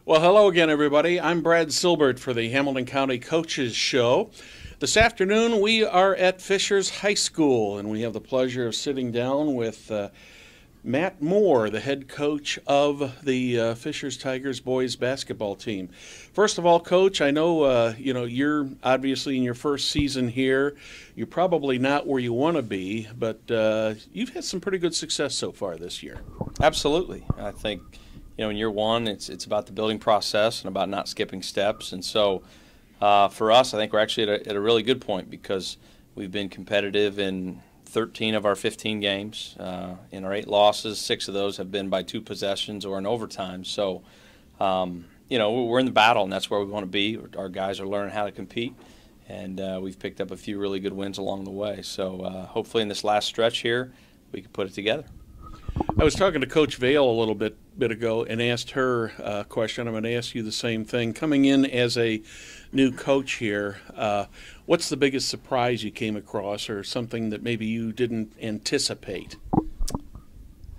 Well, hello again, everybody. I'm Brad Silbert for the Hamilton County Coaches Show. This afternoon, we are at Fishers High School, and we have the pleasure of sitting down with Matt Moore, the head coach of the Fishers Tigers boys basketball team. First of all, Coach, I know you're obviously in your first season here. You're probably not where you want to be, but you've had some pretty good success so far this year. Absolutely. I think in year one, it's about the building process and about not skipping steps. And so for us, I think we're actually at a really good point because we've been competitive in 13 of our 15 games. In our 8 losses, 6 of those have been by 2 possessions or in overtime. So, we're in the battle, and that's where we want to be. Our guys are learning how to compete, and we've picked up a few really good wins along the way. So hopefully in this last stretch here, we can put it together. I was talking to Coach Vale a little bit ago and asked her a question. I'm going to ask you the same thing. Coming in as a new coach here, what's the biggest surprise you came across or something that maybe you didn't anticipate?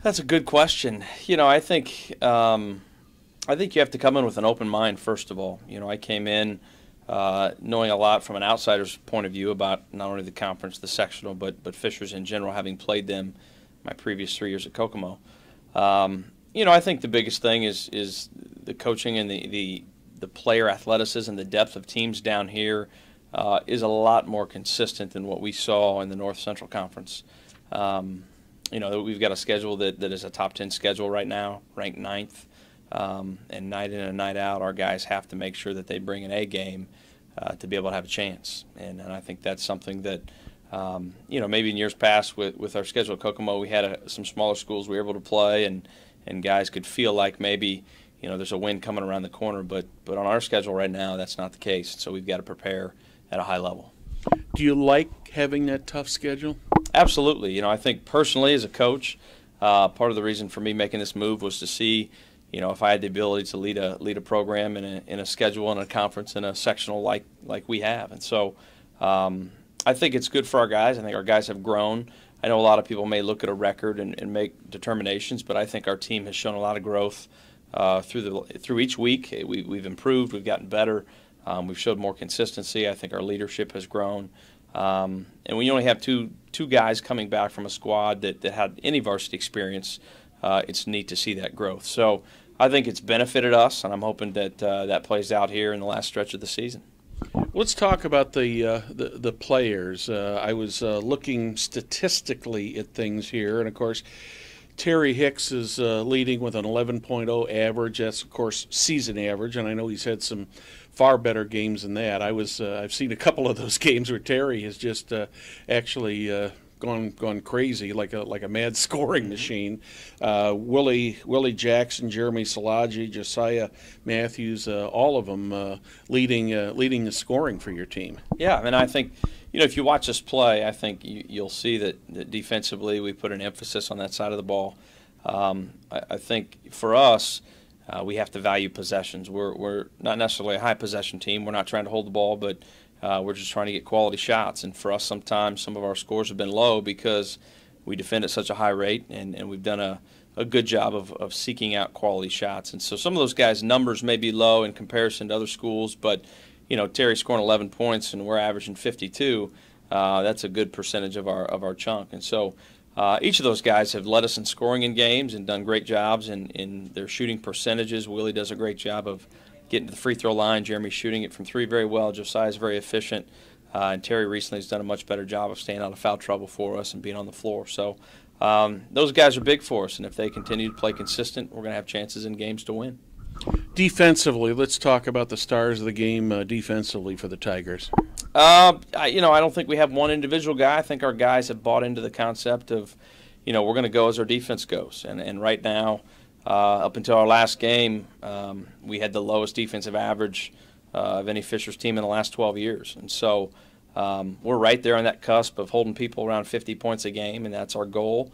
That's a good question. I think you have to come in with an open mind, first of all. I came in knowing a lot from an outsider's point of view about not only the conference, the sectional, but Fishers in general, having played them my previous 3 years at Kokomo. I think the biggest thing is the coaching and the player athleticism, the depth of teams down here is a lot more consistent than what we saw in the North Central Conference. We've got a schedule that is a top 10 schedule right now, ranked 9th, and night in and night out, our guys have to make sure that they bring an A game to be able to have a chance. And I think that's something that maybe in years past with our schedule at Kokomo, we had some smaller schools we were able to play, and guys could feel like maybe there's a win coming around the corner. But on our schedule right now, that's not the case. So we've got to prepare at a high level. Do you like having that tough schedule? Absolutely. I think personally as a coach, part of the reason for me making this move was to see if I had the ability to lead a program in a schedule and a conference and a sectional like we have. And so I think it's good for our guys. I think our guys have grown. I know a lot of people may look at a record and make determinations, but I think our team has shown a lot of growth through each week. We've improved. We've gotten better. We've showed more consistency. I think our leadership has grown. And when you only have two guys coming back from a squad that had any varsity experience, it's neat to see that growth. So I think it's benefited us, and I'm hoping that that plays out here in the last stretch of the season. Let's talk about the players. I was looking statistically at things here, and of course, Terry Hicks is leading with an 11.0 average. That's of course season average, and I know he's had some far better games than that. I've seen a couple of those games where Terry has just actually gone crazy like a mad scoring machine. Willie Jackson, Jeremy Salaji, Josiah Matthews, all of them leading the scoring for your team. Yeah, I think if you watch us play, I think you'll see that defensively we put an emphasis on that side of the ball. I think for us, we have to value possessions. We're not necessarily a high possession team. We're not trying to hold the ball, but we're just trying to get quality shots. And for us, sometimes some of our scores have been low because we defend at such a high rate, and we've done a good job of seeking out quality shots. And so some of those guys' numbers may be low in comparison to other schools, but Terry's scoring 11 points and we're averaging 52. That's a good percentage of our chunk. And so each of those guys have led us in scoring in games and done great jobs in their shooting percentages. Willie does a great job of getting to the free throw line. Jeremy's shooting it from 3 very well. Josiah's very efficient. And Terry recently has done a much better job of staying out of foul trouble for us and being on the floor. So those guys are big for us, and if they continue to play consistent, we're going to have chances in games to win. Defensively, let's talk about the stars of the game defensively for the Tigers. I don't think we have one individual guy. I think our guys have bought into the concept of, we're going to go as our defense goes. And right now, up until our last game, we had the lowest defensive average of any Fishers team in the last 12 years. And so we're right there on that cusp of holding people around 50 points a game, and that's our goal.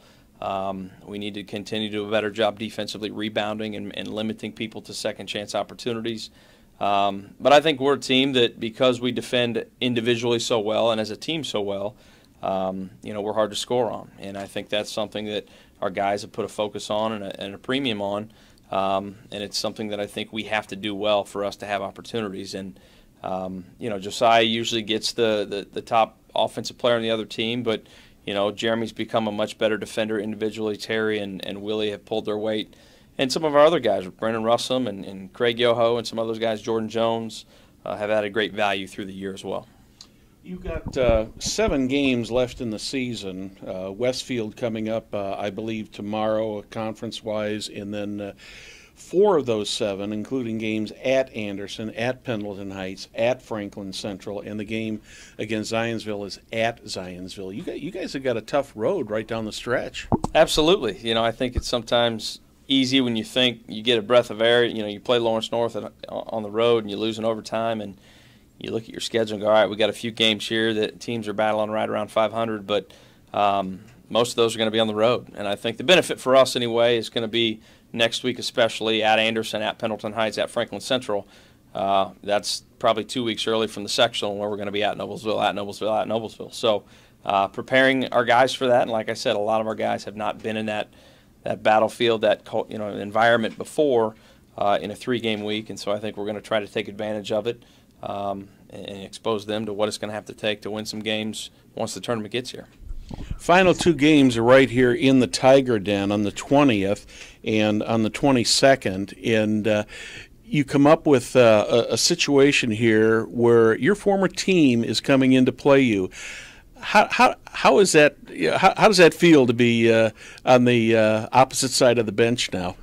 We need to continue to do a better job defensively rebounding and limiting people to second chance opportunities. But I think we're a team that, because we defend individually so well and as a team so well, we're hard to score on. And I think that's something that our guys have put a focus on and a premium on and it's something that I think we have to do well for us to have opportunities. And Josiah usually gets the top offensive player on the other team, but Jeremy's become a much better defender individually. Terry and Willie have pulled their weight. And some of our other guys, Brendan Russum and Craig Yoho and some of those guys, Jordan Jones, have added great value through the year as well. You've got 7 games left in the season. Westfield coming up, I believe, tomorrow, conference-wise, and then 4 of those 7, including games at Anderson, at Pendleton Heights, at Franklin Central, and the game against Zionsville is at Zionsville. You guys have got a tough road right down the stretch. Absolutely. I think it's sometimes easy when you think you get a breath of air. You play Lawrence North on the road and you lose in overtime, and you look at your schedule and go, all right, we got a few games here that teams are battling right around 500, but most of those are going to be on the road. And I think the benefit for us anyway is going to be next week, especially at Anderson, at Pendleton Heights, at Franklin Central. That's probably 2 weeks early from the sectional where we're going to be at Noblesville, at Noblesville, at Noblesville. So preparing our guys for that, and like I said, a lot of our guys have not been in that battlefield, that environment before in a 3-game week, and so I think we're going to try to take advantage of it and expose them to what it's going to have to take to win some games once the tournament gets here. Final 2 games are right here in the Tiger Den on the 20th and on the 22nd, and you come up with a situation here where your former team is coming in to play you. How is that? How does that feel to be on the opposite side of the bench now?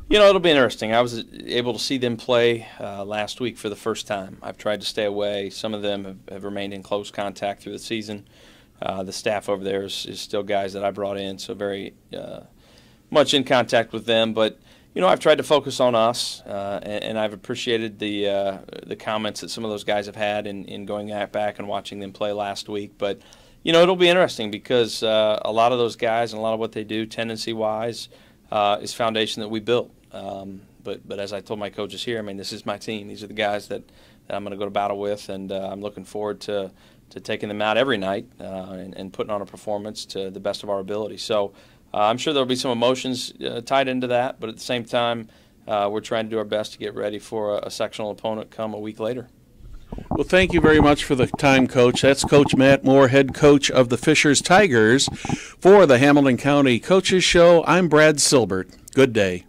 It'll be interesting. I was able to see them play last week for the first time. I've tried to stay away. Some of them have remained in close contact through the season. The staff over there is still guys that I brought in, so very much in contact with them. But I've tried to focus on us, and I've appreciated the comments that some of those guys have had in going back and watching them play last week. But it'll be interesting because a lot of those guys and a lot of what they do, tendency-wise, is foundation that we built. But as I told my coaches here, this is my team. These are the guys that I'm going to go to battle with, and I'm looking forward to taking them out every night and putting on a performance to the best of our ability. So I'm sure there'll be some emotions tied into that, but at the same time, we're trying to do our best to get ready for a sectional opponent come a week later. Well, thank you very much for the time, Coach. That's Coach Matt Moore, head coach of the Fishers Tigers. For the Hamilton County Coaches Show, I'm Brad Silbert. Good day.